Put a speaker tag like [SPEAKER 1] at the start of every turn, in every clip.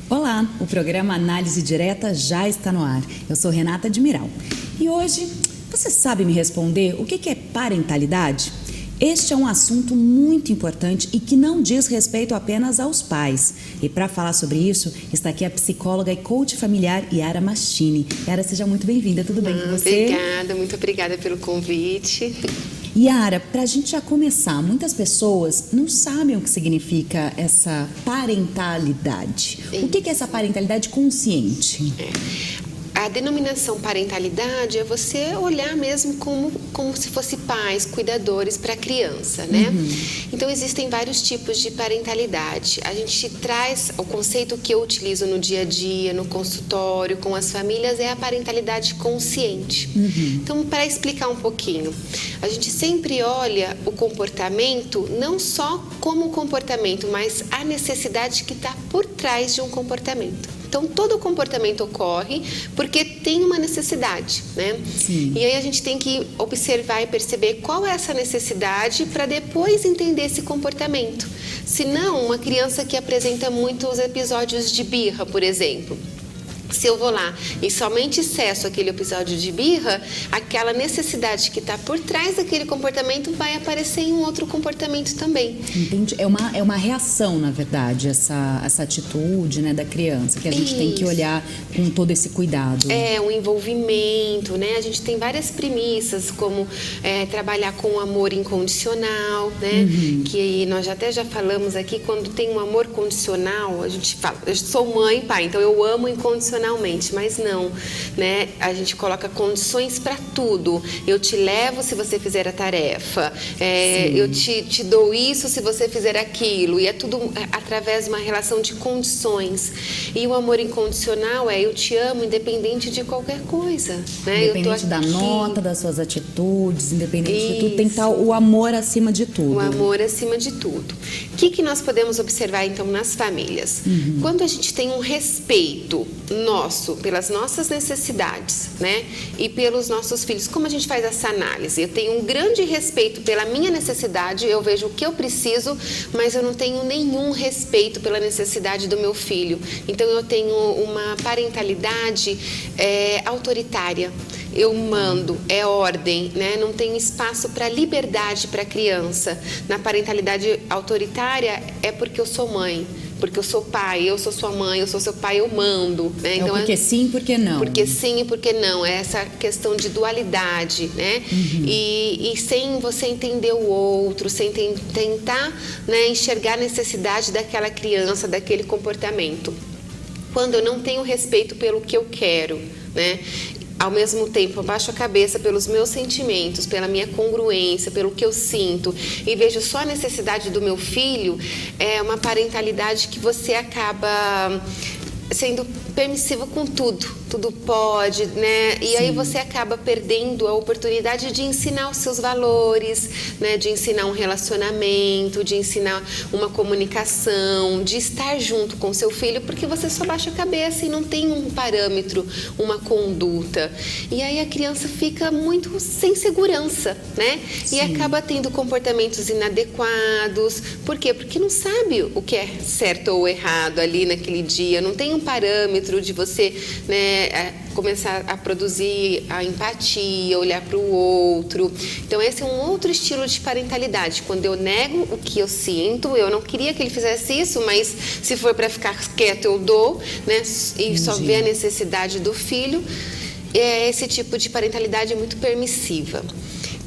[SPEAKER 1] Olá, o programa Análise Direta já está no ar. Eu sou Renata Admiral. E hoje, você sabe me responder o que é parentalidade? Este é um assunto muito importante e que não diz respeito apenas aos pais. E para falar sobre isso, está aqui a psicóloga e coach familiar Yara Machini. Yara, seja muito bem-vinda, tudo bem com você?
[SPEAKER 2] Obrigada, muito obrigada pelo convite.
[SPEAKER 1] Yara, para a gente já começar, muitas pessoas não sabem o que significa essa parentalidade. Sim. O que é essa parentalidade consciente?
[SPEAKER 2] A denominação parentalidade é você olhar mesmo como se fosse pais, cuidadores para a criança, né? Então, existem vários tipos de parentalidade. A gente traz o conceito que eu utilizo no dia a dia, no consultório, com as famílias, é a parentalidade consciente. Então, para explicar um pouquinho, a gente sempre olha o comportamento não só como comportamento, mas a necessidade que está por trás de um comportamento. Então, todo o comportamento ocorre porque tem uma necessidade, né?
[SPEAKER 1] Sim.
[SPEAKER 2] E aí a gente tem que observar e perceber qual é essa necessidade para depois entender esse comportamento. Senão, uma criança que apresenta muitos episódios de birra, por exemplo, se eu vou lá e somente cesso aquele episódio de birra, aquela necessidade que está por trás daquele comportamento vai aparecer em um outro comportamento também.
[SPEAKER 1] Entendi. É uma reação, na verdade, essa atitude, né, da criança, que a gente tem que olhar com todo esse cuidado.
[SPEAKER 2] É, um envolvimento, né? A gente tem várias premissas, como trabalhar com o amor incondicional, né? Que nós até já falamos aqui, quando tem um amor condicional, a gente fala, eu sou mãe e pai, então eu amo incondicionalmente, mas não, né? A gente coloca condições para tudo. Eu te levo se você fizer a tarefa, eu te dou isso se você fizer aquilo, e é tudo através de uma relação de condições. E o amor incondicional eu te amo independente de qualquer coisa, né?
[SPEAKER 1] Independente da nota, das suas atitudes, independente de tudo, tem que estar o amor acima de tudo.
[SPEAKER 2] O amor acima de tudo. O que nós podemos observar então nas famílias? Quando a gente tem um respeito nosso pelas nossas necessidades, né, e pelos nossos filhos, como a gente faz essa análise? Eu tenho um grande respeito pela minha necessidade, eu vejo o que eu preciso, mas eu não tenho nenhum respeito pela necessidade do meu filho. Então eu tenho uma parentalidade autoritária. Eu mando, é ordem, né? Não tem espaço para liberdade para a criança. Na parentalidade autoritária é porque eu sou mãe, porque eu sou pai, eu sou sua mãe, eu sou seu pai, eu mando, né?
[SPEAKER 1] Então, porque sim, porque não.
[SPEAKER 2] Porque sim e porque não, é essa questão de dualidade, né? E sem você entender o outro, sem tentar, né, enxergar a necessidade daquela criança, daquele comportamento. Quando eu não tenho respeito pelo que eu quero, né? Ao mesmo tempo, eu baixo a cabeça pelos meus sentimentos, pela minha congruência, pelo que eu sinto, e vejo só a necessidade do meu filho, é uma parentalidade que você acaba sendo permissivo com tudo pode, né? E aí você acaba perdendo a oportunidade de ensinar os seus valores, né? De ensinar um relacionamento, de ensinar uma comunicação, de estar junto com seu filho, porque você só baixa a cabeça e não tem um parâmetro, uma conduta. E aí a criança fica muito sem segurança, né? E acaba tendo comportamentos inadequados. Por quê? Porque não sabe o que é certo ou errado ali naquele dia, não tem um parâmetro de você, né, começar a produzir a empatia, olhar para o outro. Então esse é um outro estilo de parentalidade, quando eu nego o que eu sinto, eu não queria que ele fizesse isso, mas se for para ficar quieto eu dou, né, e só ver a necessidade do filho. Esse tipo de parentalidade é muito permissiva.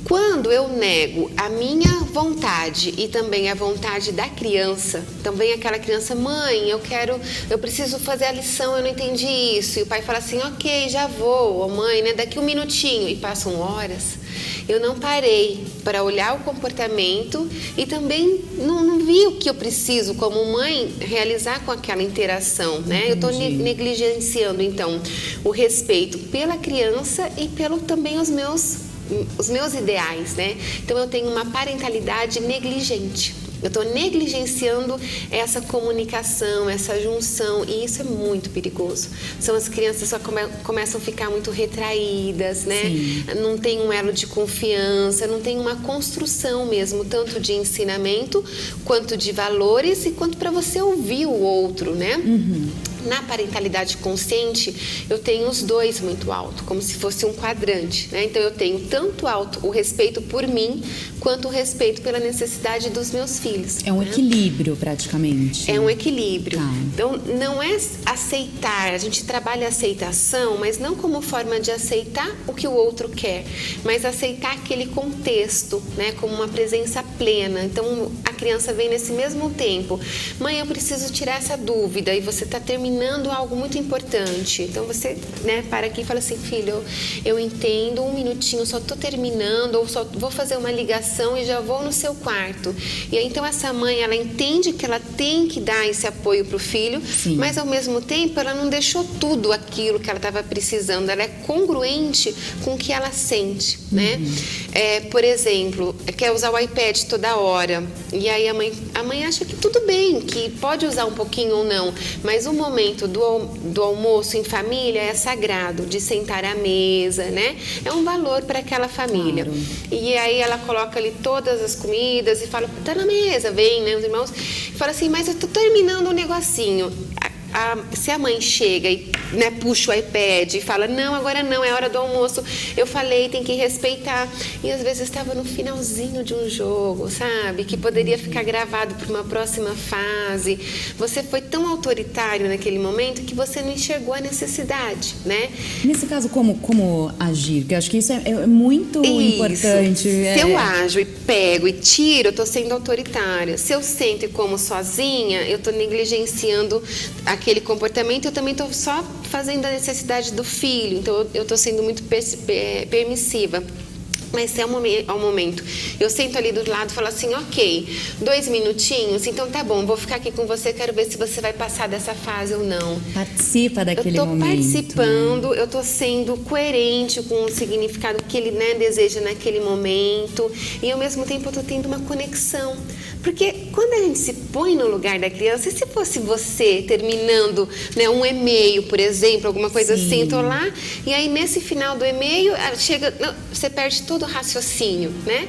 [SPEAKER 2] Quando eu nego a minha vontade e também a vontade da criança, também aquela criança, mãe, eu preciso fazer a lição, eu não entendi isso. E o pai fala assim, ok, já vou, ou mãe, né, daqui um minutinho. E passam horas. Eu não parei para olhar o comportamento e também não vi o que eu preciso, como mãe, realizar com aquela interação, né? Eu estou negligenciando, então, o respeito pela criança e pelo também os meus ideais, né? Então eu tenho uma parentalidade negligente. Eu estou negligenciando essa comunicação, essa junção, e isso é muito perigoso. São as crianças só começam a ficar muito retraídas, né?
[SPEAKER 1] Sim.
[SPEAKER 2] Não tem um elo de confiança, não tem uma construção mesmo, tanto de ensinamento, quanto de valores e quanto para você ouvir o outro, né? Na parentalidade consciente, eu tenho os dois muito alto, como se fosse um quadrante, né? Então, eu tenho tanto alto o respeito por mim, quanto o respeito pela necessidade dos meus filhos.
[SPEAKER 1] É um
[SPEAKER 2] né?
[SPEAKER 1] equilíbrio, praticamente.
[SPEAKER 2] É um equilíbrio.
[SPEAKER 1] Tá.
[SPEAKER 2] Então, não é aceitar, a gente trabalha a aceitação, mas não como forma de aceitar o que o outro quer, mas aceitar aquele contexto, né? Como uma presença plena. Então, a criança vem nesse mesmo tempo. Mãe, eu preciso tirar essa dúvida, e você está terminando algo muito importante. Então, você, né, para aqui e fala assim, filho, eu entendo, um minutinho, só estou terminando, ou só vou fazer uma ligação e já vou no seu quarto. E aí, então, essa mãe, ela entende que ela tem que dar esse apoio para o filho,
[SPEAKER 1] Sim.
[SPEAKER 2] mas, ao mesmo tempo, ela não deixou tudo aquilo que ela estava precisando. Ela é congruente com o que ela sente, né? Por exemplo, quer usar o iPad toda hora, e aí a mãe acha que tudo bem, que pode usar um pouquinho ou não, mas o momento do almoço em família é sagrado, de sentar à mesa, né? É um valor para aquela família.
[SPEAKER 1] Claro.
[SPEAKER 2] E aí ela coloca ali todas as comidas e fala, tá na mesa, vem, né, os irmãos, e fala assim, mas eu tô terminando um negocinho. Se a mãe chega e, né, puxa o iPad e fala, não, agora não, é hora do almoço, eu falei, tem que respeitar. E às vezes estava no finalzinho de um jogo, sabe? Que poderia ficar gravado para uma próxima fase. Você foi tão autoritário naquele momento que você não enxergou a necessidade, né?
[SPEAKER 1] Nesse caso, como agir? Porque eu acho que isso é muito importante.
[SPEAKER 2] Se eu ajo e pego e tiro, eu estou sendo autoritária. Se eu sento e como sozinha, eu estou negligenciando aquele comportamento, eu também estou só fazendo a necessidade do filho, então eu estou sendo muito permissiva. Mas se é um momento, eu sento ali do lado e falo assim, ok, 2 minutinhos, então tá bom, vou ficar aqui com você, quero ver se você vai passar dessa fase ou não.
[SPEAKER 1] Participa daquele momento.
[SPEAKER 2] Eu estou participando, né? Eu estou sendo coerente com o significado que ele, né, deseja naquele momento, e ao mesmo tempo eu estou tendo uma conexão. Porque quando a gente se põe no lugar da criança, e se fosse você terminando, né, um e-mail, por exemplo, alguma coisa
[SPEAKER 1] Sim.
[SPEAKER 2] assim, eu tô lá, e aí nesse final do e-mail, chega, não, você perde todo o raciocínio, né?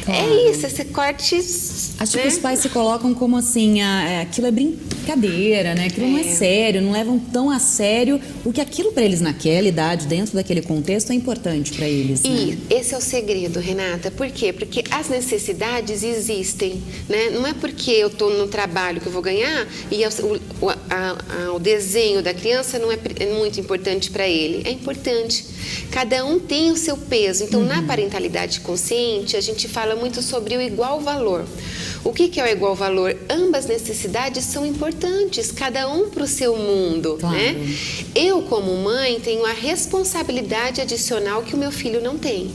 [SPEAKER 1] Claro.
[SPEAKER 2] É isso, esse corte...
[SPEAKER 1] Acho
[SPEAKER 2] né?
[SPEAKER 1] que os pais se colocam como assim, aquilo é brincadeira, né? Aquilo não é sério, não levam tão a sério o que aquilo para eles naquela idade, dentro daquele contexto, é importante para eles.
[SPEAKER 2] E
[SPEAKER 1] né?
[SPEAKER 2] esse é o segredo, Renata. Por quê? Porque as necessidades existem, né? Não é porque eu estou no trabalho que eu vou ganhar e o desenho da criança não é muito importante para ele. É importante. Cada um tem o seu peso. Então, na parentalidade consciente, a gente fala muito sobre o igual valor. O que é o igual valor? Ambas necessidades são importantes, cada um para o seu mundo,
[SPEAKER 1] Claro.
[SPEAKER 2] né? Eu, como mãe, tenho a responsabilidade adicional que o meu filho não tem.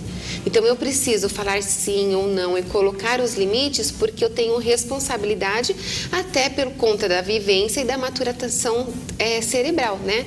[SPEAKER 2] Então, eu preciso falar sim ou não e colocar os limites porque eu tenho responsabilidade até por conta da vivência e da maturação cerebral, né?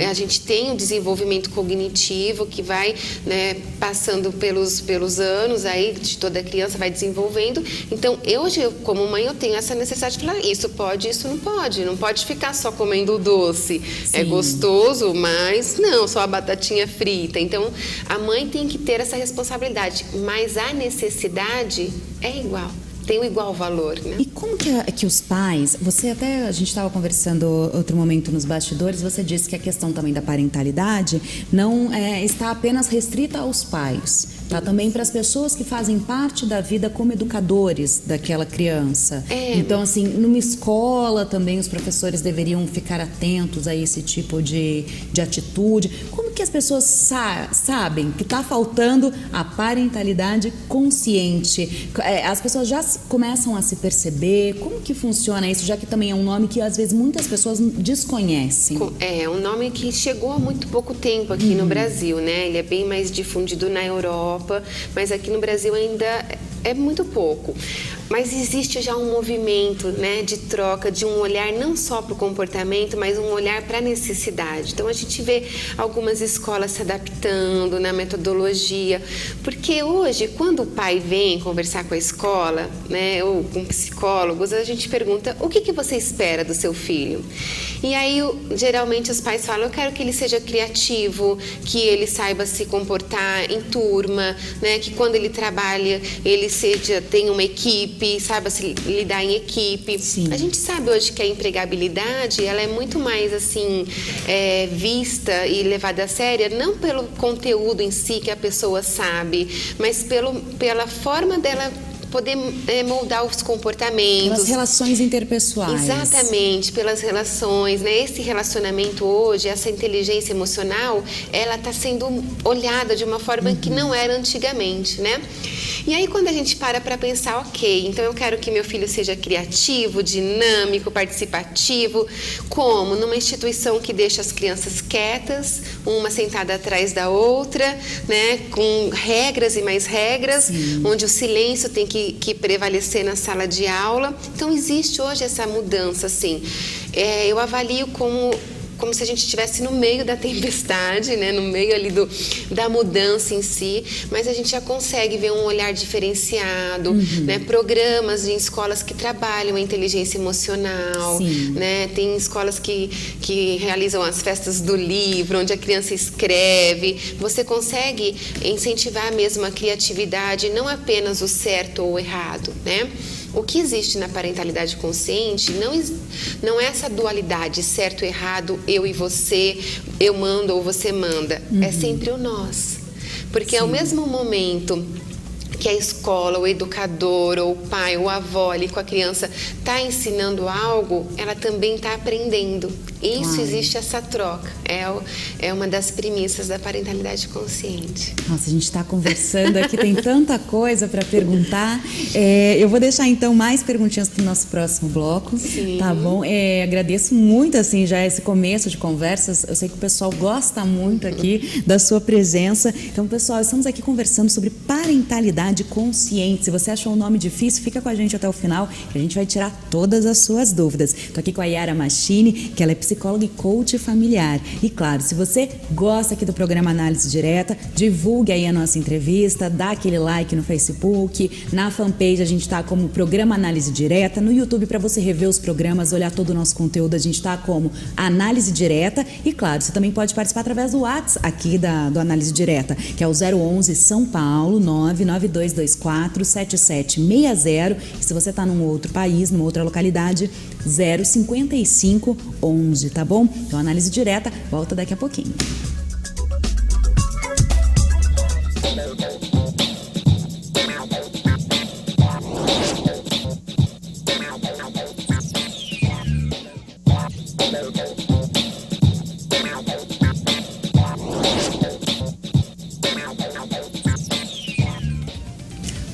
[SPEAKER 2] A gente tem o desenvolvimento cognitivo que vai, né, passando pelos anos aí, de toda a criança vai desenvolvendo. Então, hoje, como mãe, eu tenho essa necessidade de falar, isso pode, isso não pode. Não pode ficar só comendo o doce.
[SPEAKER 1] Sim.
[SPEAKER 2] É gostoso, mas não, só a batatinha frita. Então, a mãe tem que ter essa responsabilidade, mas a necessidade é igual. Tem o igual valor, né?
[SPEAKER 1] E como que os pais, a gente estava conversando outro momento nos bastidores, você disse que a questão também da parentalidade não está apenas restrita aos pais, tá? Também para as pessoas que fazem parte da vida como educadores daquela criança. Então, assim, numa escola também os professores deveriam ficar atentos a esse tipo de atitude. Como que as pessoas sabem que está faltando a parentalidade consciente? As pessoas já começam a se perceber? Como que funciona isso? Já que também é um nome que às vezes muitas pessoas desconhecem.
[SPEAKER 2] É um nome que chegou há muito pouco tempo aqui no Brasil, né? Ele é bem mais difundido na Europa, mas aqui no Brasil ainda é muito pouco. Mas existe já um movimento, né, de troca, de um olhar não só para o comportamento, mas um olhar para a necessidade. Então, a gente vê algumas escolas se adaptando na metodologia, porque hoje, quando o pai vem conversar com a escola, né, ou com psicólogos, a gente pergunta: o que você espera do seu filho? E aí, geralmente, os pais falam: eu quero que ele seja criativo, que ele saiba se comportar em turma, né, que quando ele trabalha, ele tenha uma equipe, saiba se lidar em equipe.
[SPEAKER 1] Sim.
[SPEAKER 2] A gente sabe hoje que a empregabilidade, ela é muito mais, assim, vista e levada a sério, não pelo conteúdo em si que a pessoa sabe, mas pela forma dela poder moldar os comportamentos.
[SPEAKER 1] Pelas relações interpessoais.
[SPEAKER 2] Exatamente, pelas relações, né? Esse relacionamento hoje, essa inteligência emocional, ela está sendo olhada de uma forma que não era antigamente, né? E aí, quando a gente para pensar, ok, então eu quero que meu filho seja criativo, dinâmico, participativo, como? Numa instituição que deixa as crianças quietas, uma sentada atrás da outra, né? Com regras e mais regras, onde o silêncio tem que prevalecer na sala de aula. Então, existe hoje essa mudança, assim. Eu avalio como se a gente estivesse no meio da tempestade, né? No meio ali da mudança em si, mas a gente já consegue ver um olhar diferenciado, né? Programas em escolas que trabalham a inteligência emocional, né? Tem escolas que realizam as festas do livro, onde a criança escreve. Você consegue incentivar mesmo a criatividade, não apenas o certo ou o errado, né? O que existe na parentalidade consciente não é essa dualidade, certo, errado, eu e você, eu mando ou você manda. É sempre o nós. Porque ao mesmo momento que a escola, o educador, ou o pai, ou a avó ali com a criança está ensinando algo, ela também está aprendendo. Isso, existe essa troca. É uma das premissas da parentalidade consciente.
[SPEAKER 1] Nossa, a gente está conversando aqui, tem tanta coisa para perguntar. Eu vou deixar então mais perguntinhas para o nosso próximo bloco.
[SPEAKER 2] Sim.
[SPEAKER 1] Tá bom? Agradeço muito assim já esse começo de conversas. Eu sei que o pessoal gosta muito aqui da sua presença. Então, pessoal, estamos aqui conversando sobre parentalidade consciente. Se você achou o nome difícil, fica com a gente até o final, que a gente vai tirar todas as suas dúvidas. Estou aqui com a Yara Machini, que ela é psicóloga e coach familiar. E claro, se você gosta aqui do programa Análise Direta, divulgue aí a nossa entrevista, dá aquele like no Facebook, na fanpage a gente está como Programa Análise Direta, no YouTube para você rever os programas, olhar todo o nosso conteúdo, a gente está como Análise Direta. E claro, você também pode participar através do WhatsApp aqui do Análise Direta, que é o 011 São Paulo 992247760. E se você está num outro país, numa outra localidade, 05511, tá bom? Então, Análise Direta volta daqui a pouquinho.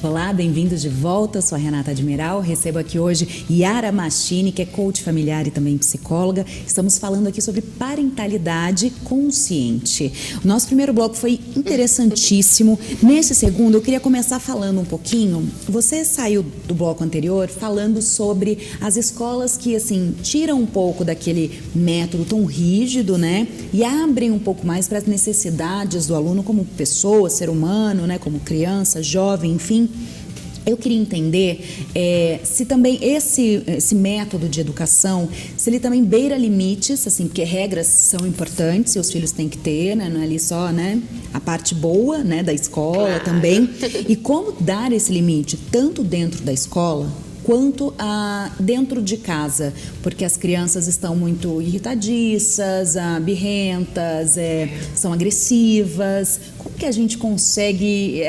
[SPEAKER 1] Olá, bem-vindos de volta, eu sou a Renata Admiral, recebo aqui hoje Yara Machini, que é coach familiar e também psicóloga. Estamos falando aqui sobre parentalidade consciente. O nosso primeiro bloco foi interessantíssimo. Nesse segundo, eu queria começar falando um pouquinho, você saiu do bloco anterior falando sobre as escolas que, assim, tiram um pouco daquele método tão rígido, né, e abrem um pouco mais para as necessidades do aluno como pessoa, ser humano, né, como criança, jovem, enfim. Eu queria entender se também esse método de educação, se ele também beira limites, assim, porque regras são importantes e os filhos têm que ter, né? Não é ali só, né, a parte boa, né, da escola também. E como dar esse limite, tanto dentro da escola quanto dentro de casa, porque as crianças estão muito irritadiças, birrentas, são agressivas. Como que a gente consegue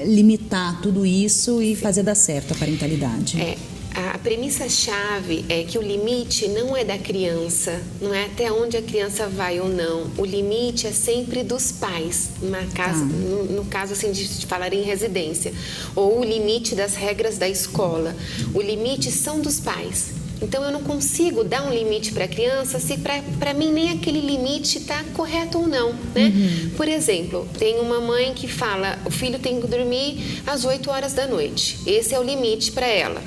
[SPEAKER 1] limitar tudo isso e fazer dar certo a parentalidade?
[SPEAKER 2] A premissa-chave é que o limite não é da criança, não é até onde a criança vai ou não. O limite é sempre dos pais, no caso assim, de falar em residência, ou o limite das regras da escola. O limite são dos pais. Então eu não consigo dar um limite para a criança se para mim nem aquele limite está correto ou não, né? Por exemplo, tem uma mãe que fala, o filho tem que dormir às 8 horas da noite. Esse é o limite para ela.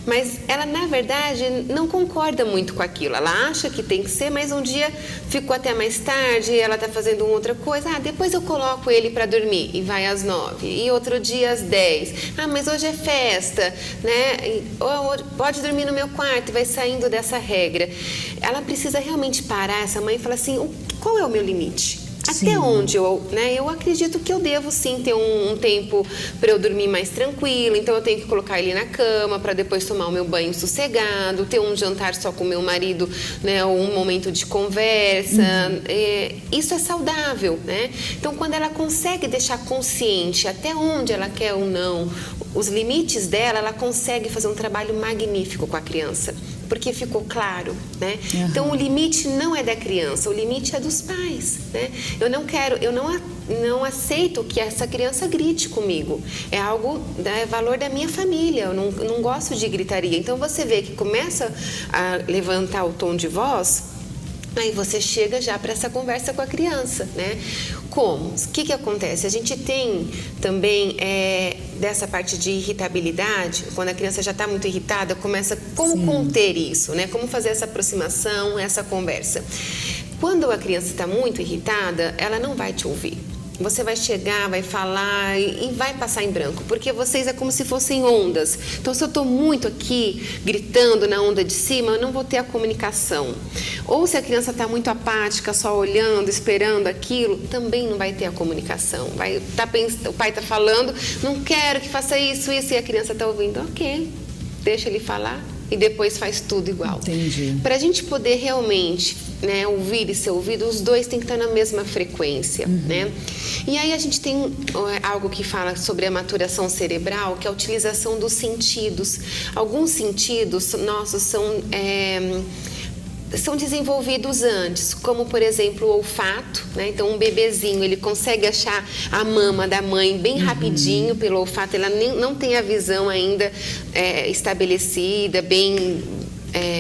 [SPEAKER 2] Mas ela, na verdade, não concorda muito com aquilo. Ela acha que tem que ser, mas um dia ficou até mais tarde, ela está fazendo outra coisa. Depois eu coloco ele para dormir e vai às 9. E outro dia às 10. Mas hoje é festa, né? Ou pode dormir no meu quarto e vai saindo dessa regra. Ela precisa realmente parar, essa mãe, e falar assim, qual é o meu limite? Até onde eu acredito que eu devo sim ter um tempo para eu dormir mais tranquilo, então eu tenho que colocar ele na cama para depois tomar o meu banho sossegado, ter um jantar só com o meu marido, né, ou um momento de conversa, isso é saudável, né? Então quando ela consegue deixar consciente até onde ela quer ou não, os limites dela, ela consegue fazer um trabalho magnífico com a criança. Porque ficou claro, né? Então o limite não é da criança, o limite é dos pais, né? Eu não aceito que essa criança grite comigo. É algo, é valor da minha família, eu não gosto de gritaria. Então você vê que começa a levantar o tom de voz, aí você chega já para essa conversa com a criança, né? Como? O que acontece? A gente tem também dessa parte de irritabilidade, quando a criança já está muito irritada, começa como conter isso, né? Como fazer essa aproximação, essa conversa. Quando a criança está muito irritada, ela não vai te ouvir. Você vai chegar, vai falar e vai passar em branco, porque vocês é como se fossem ondas. Então, se eu estou muito aqui, gritando na onda de cima, eu não vou ter a comunicação. Ou se a criança está muito apática, só olhando, esperando aquilo, também não vai ter a comunicação. O pai está falando, não quero que faça isso, e a criança está ouvindo, ok, deixa ele falar. E depois faz tudo igual.
[SPEAKER 1] Entendi.
[SPEAKER 2] Para a gente poder realmente, né, ouvir e ser ouvido, os dois têm que estar na mesma frequência, né? E aí a gente tem algo que fala sobre a maturação cerebral, que é a utilização dos sentidos. Alguns sentidos nossos são desenvolvidos antes, como por exemplo o olfato, né? Então um bebezinho, ele consegue achar a mama da mãe bem rapidinho pelo olfato, ela não tem a visão ainda estabelecida, bem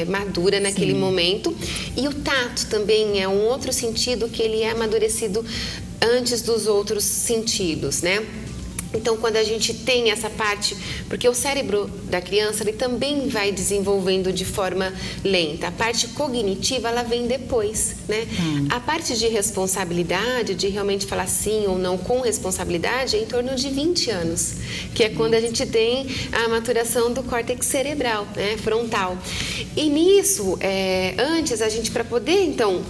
[SPEAKER 2] madura naquele momento. E o tato também é um outro sentido que ele é amadurecido antes dos outros sentidos, né? Então, quando a gente tem essa parte, porque o cérebro da criança ele também vai desenvolvendo de forma lenta. A parte cognitiva, ela vem depois, né? A parte de responsabilidade, de realmente falar sim ou não com responsabilidade, é em torno de 20 anos, que é quando a gente tem a maturação do córtex cerebral, né? Frontal. E nisso, antes, a gente, para poder, então,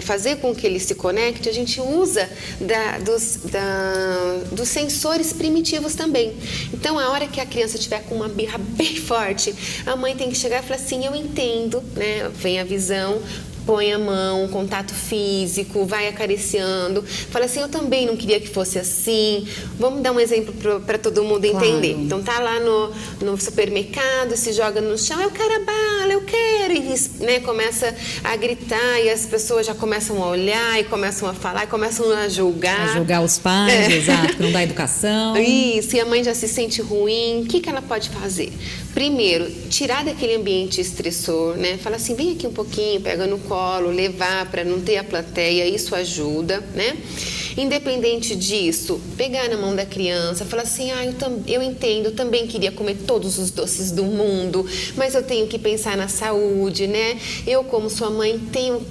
[SPEAKER 2] fazer com que ele se conecte, a gente usa dos sensores primitivos também. Então, a hora que a criança estiver com uma birra bem forte, a mãe tem que chegar e falar assim, eu entendo, né? Vem a visão, põe a mão, contato físico, vai acariciando, fala assim, eu também não queria que fosse assim. Vamos dar um exemplo para todo mundo entender. Claro. Então tá lá no supermercado, se joga no chão, eu quero a bala, eu quero, e né, começa a gritar e as pessoas já começam a olhar e começam a falar e começam a julgar.
[SPEAKER 1] A julgar os pais, exato, que não dá educação.
[SPEAKER 2] Isso, e a mãe já se sente ruim, o que ela pode fazer? Primeiro, tirar daquele ambiente estressor, né? Fala assim, vem aqui um pouquinho, pega no colo, levar para não ter a plateia, isso ajuda, né? Independente disso, pegar na mão da criança, falar assim, eu entendo, eu também queria comer todos os doces do mundo, mas eu tenho que pensar na saúde, né? Eu, como sua mãe,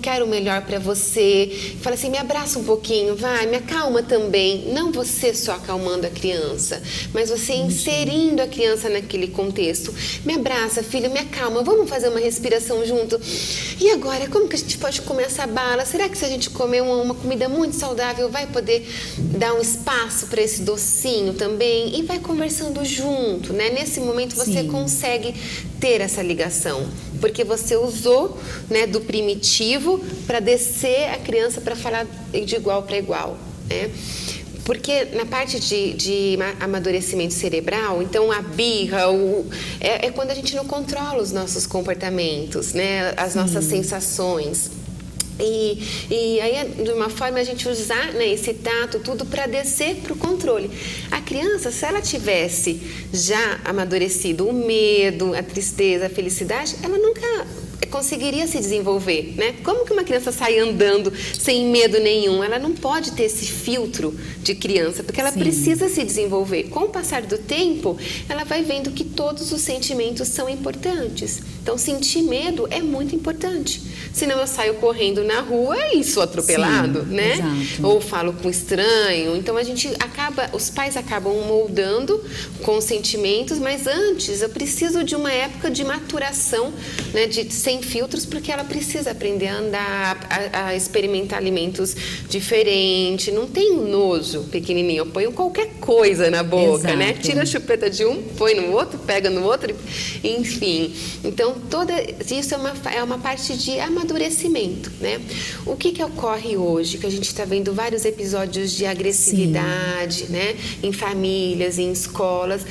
[SPEAKER 2] quero o melhor para você. Fala assim, me abraça um pouquinho, vai, me acalma também. Não você só acalmando a criança, mas você inserindo a criança naquele contexto. Me abraça, filho, me acalma, vamos fazer uma respiração junto. E agora, como que a gente pode comer essa bala? Será que se a gente comer uma comida muito saudável, vai poder dar um espaço para esse docinho também? E vai conversando junto, né? Nesse momento você consegue ter essa ligação, porque você usou, né, do primitivo para descer a criança para falar de igual para igual, né? Porque na parte de amadurecimento cerebral, então a birra é quando a gente não controla os nossos comportamentos, né? As nossas sensações. E aí, de uma forma, a gente usar, né, esse tato, tudo para descer para o controle. A criança, se ela tivesse já amadurecido o medo, a tristeza, a felicidade, ela nunca conseguiria se desenvolver, né? Como que uma criança sai andando sem medo nenhum? Ela não pode ter esse filtro de criança, porque ela precisa se desenvolver. Com o passar do tempo, ela vai vendo que todos os sentimentos são importantes. Então, sentir medo é muito importante. Senão eu saio correndo na rua e sou atropelado, né?
[SPEAKER 1] Exato.
[SPEAKER 2] Ou falo com estranho. Então, os pais acabam moldando com os sentimentos, mas antes eu preciso de uma época de maturação, né, sem filtros, porque ela precisa aprender a andar, a experimentar alimentos diferentes. Não tem um nojo pequenininho, eu ponho qualquer coisa na boca, né? Tira a chupeta de um, põe no outro, pega no outro, enfim. Então, isso é uma parte de amadurecimento, né? O que ocorre hoje? Que a gente está vendo vários episódios de agressividade, né? Em famílias, em escolas.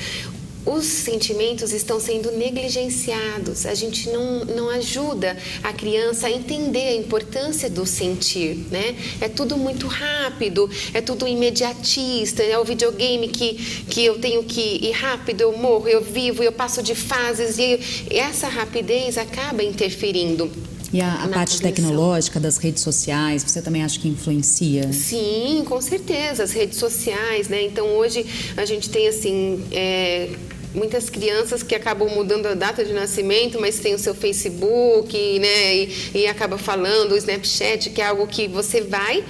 [SPEAKER 2] Os sentimentos estão sendo negligenciados. A gente não ajuda a criança a entender a importância do sentir, né? É tudo muito rápido, é tudo imediatista, é o videogame que eu tenho que ir rápido, eu morro, eu vivo, eu passo de fases, e essa rapidez acaba interferindo.
[SPEAKER 1] E a parte tecnológica das redes sociais, você também acha que influencia?
[SPEAKER 2] Sim, com certeza, as redes sociais, né? Então, hoje a gente tem, assim, muitas crianças que acabam mudando a data de nascimento, mas tem o seu Facebook, né? E acaba falando, o Snapchat, que é algo que você vai,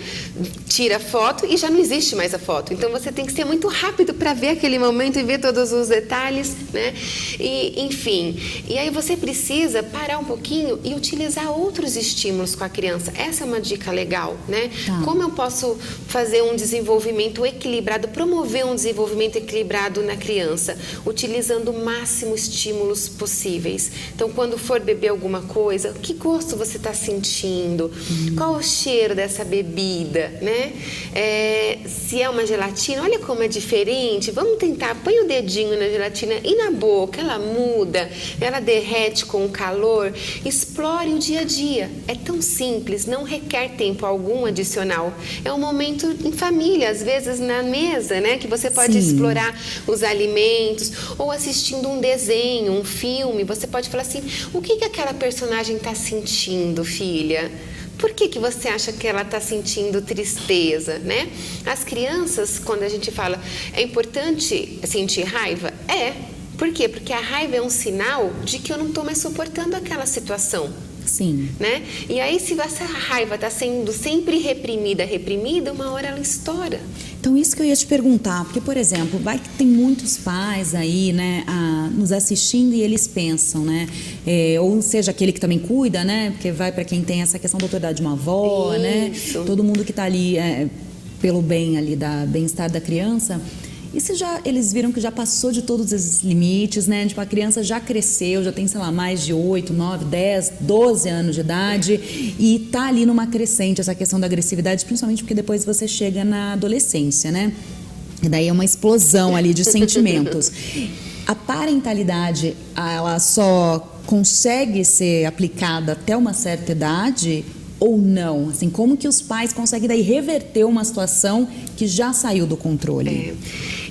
[SPEAKER 2] tira foto e já não existe mais a foto. Então, você tem que ser muito rápido para ver aquele momento e ver todos os detalhes, né? E, enfim, e aí você precisa parar um pouquinho e utilizar outros estímulos com a criança. Essa é uma dica legal, né? Como eu posso fazer um desenvolvimento equilibrado, promover um desenvolvimento equilibrado na criança? Utilizando o máximo estímulos possíveis. Então, quando for beber alguma coisa, que gosto você está sentindo? Qual o cheiro dessa bebida, né? Se é uma gelatina, olha como é diferente. Vamos tentar, põe o dedinho na gelatina e na boca, ela muda, ela derrete com o calor. Explore o dia a dia. É tão simples, não requer tempo algum adicional. É um momento em família, às vezes na mesa, né? Que você pode explorar os alimentos, ou assistindo um desenho, um filme. Você pode falar assim, o que aquela personagem está sentindo, filha? Por que você acha que ela está sentindo tristeza, né? As crianças, quando a gente fala, é importante sentir raiva? Por quê? Porque a raiva é um sinal de que eu não estou mais suportando aquela situação.
[SPEAKER 1] Sim.
[SPEAKER 2] Né? E aí, se essa raiva está sendo sempre reprimida, uma hora ela estoura.
[SPEAKER 1] Então, isso que eu ia te perguntar, porque, por exemplo, vai que tem muitos pais aí, né, nos assistindo e eles pensam, né, ou seja, aquele que também cuida, né, porque vai para quem tem essa questão da autoridade de uma avó, né, todo mundo que está ali pelo bem ali, bem-estar da criança. E se eles viram que já passou de todos esses limites, né? Tipo, a criança já cresceu, já tem, sei lá, mais de 8, 9, 10, 12 anos de idade e tá ali numa crescente essa questão da agressividade, principalmente porque depois você chega na adolescência, né? E daí é uma explosão ali de sentimentos. A parentalidade, ela só consegue ser aplicada até uma certa idade ou não? Assim, como que os pais conseguem daí reverter uma situação que já saiu do controle?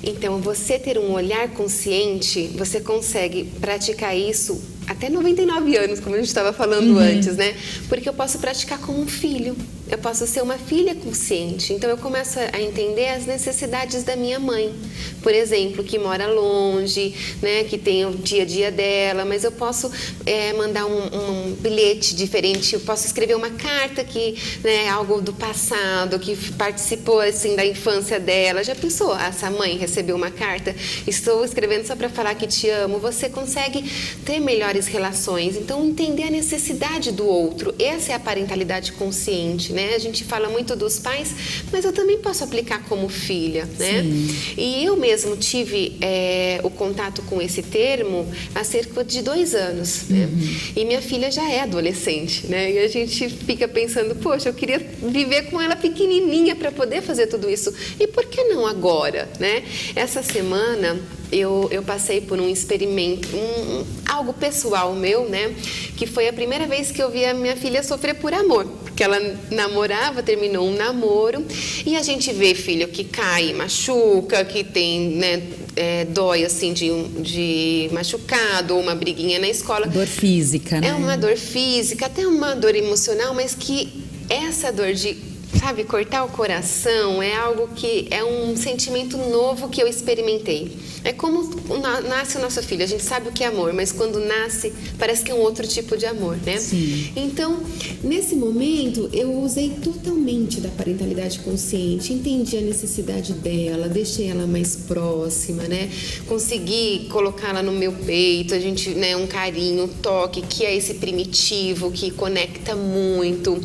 [SPEAKER 2] Então, você ter um olhar consciente, você consegue praticar isso até 99 anos, como a gente estava falando antes, né? Porque eu posso praticar como um filho. Eu posso ser uma filha consciente. Então, eu começo a entender as necessidades da minha mãe. Por exemplo, que mora longe, né? Que tem o dia a dia dela. Mas eu posso mandar um bilhete diferente. Eu posso escrever uma carta que, né? Algo do passado, que participou, assim, da infância dela. Já pensou? Essa mãe recebeu uma carta. Estou escrevendo só para falar que te amo. Você consegue ter melhores relações. Então, entender a necessidade do outro. Essa é a parentalidade consciente, né? A gente fala muito dos pais, mas eu também posso aplicar como filha, né? Sim. E eu mesmo tive o contato com esse termo há cerca de 2 anos, né? E minha filha já é adolescente, né? E a gente fica pensando, poxa, eu queria viver com ela pequenininha para poder fazer tudo isso. E por que não agora, né? Essa semana eu passei por um experimento, algo pessoal meu, né? Que foi a primeira vez que eu vi a minha filha sofrer por amor. que ela namorava, terminou um namoro, e a gente vê filho que cai, machuca, que tem, né, dói assim de machucado, ou uma briguinha na escola.
[SPEAKER 1] Dor física, né?
[SPEAKER 2] É uma dor física, até uma dor emocional, mas que essa dor de, sabe, cortar o coração é algo que é um sentimento novo que eu experimentei. É como nasce o nosso filho, a gente sabe o que é amor, mas quando nasce parece que é um outro tipo de amor, né?
[SPEAKER 1] Sim.
[SPEAKER 2] Então, nesse momento, eu usei totalmente da parentalidade consciente, entendi a necessidade dela, deixei ela mais próxima, né? Consegui colocá-la no meu peito, a gente, né, um carinho, um toque, que é esse primitivo, que conecta muito.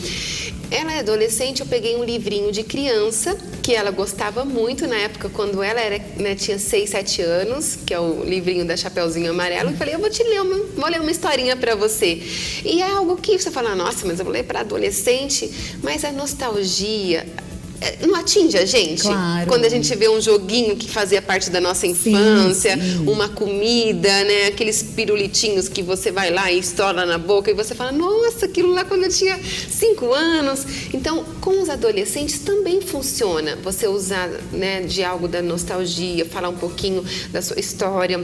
[SPEAKER 2] Ela é adolescente, eu peguei um livrinho de criança, que ela gostava muito na época, quando ela era, né, tinha 6, 7 anos, que é o livrinho da Chapeuzinho Amarelo, e falei, eu vou ler uma historinha pra você. E é algo que você fala, nossa, mas eu vou ler pra adolescente, mas a nostalgia não atinge a gente?
[SPEAKER 1] Claro.
[SPEAKER 2] Quando a gente vê um joguinho que fazia parte da nossa infância, sim. Uma comida, né? Aqueles pirulitinhos que você vai lá e estoura na boca e você fala, nossa, aquilo lá quando eu tinha 5 anos. Então, com os adolescentes também funciona você usar, né, de algo da nostalgia, falar um pouquinho da sua história,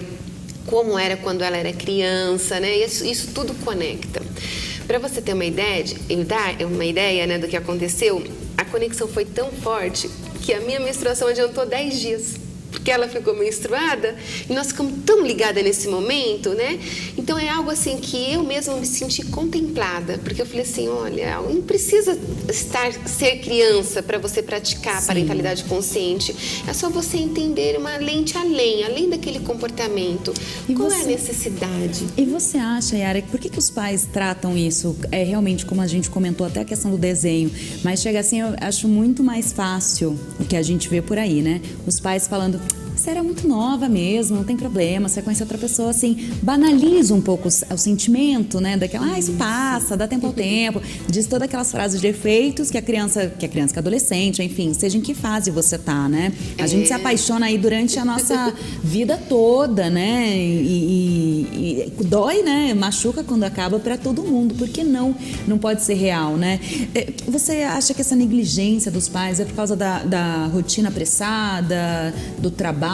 [SPEAKER 2] como era quando ela era criança, né? Isso tudo conecta. Para você ter uma ideia, né, do que aconteceu, a conexão foi tão forte que a minha menstruação adiantou 10 dias. Porque ela ficou menstruada e nós ficamos tão ligadas nesse momento, né? Então é algo assim que eu mesma me senti contemplada, porque eu falei assim, olha, não precisa ser criança para você praticar a parentalidade consciente. É só você entender uma lente além daquele comportamento. Qual é a necessidade?
[SPEAKER 1] E você acha, Yara, por que os pais tratam isso? É realmente, como a gente comentou, até a questão do desenho, mas chega assim, eu acho muito mais fácil o que a gente vê por aí, né? Os pais falando, você era muito nova mesmo, não tem problema, você conhece outra pessoa, assim, banaliza um pouco o sentimento, né, daquela, isso passa, dá tempo ao tempo, diz todas aquelas frases de efeitos que a criança, que adolescente, enfim, seja em que fase você tá, né? A gente se apaixona aí durante a nossa vida toda, né, e dói, né, machuca quando acaba pra todo mundo, por que não pode ser real, né? Você acha que essa negligência dos pais é por causa da rotina apressada, do trabalho?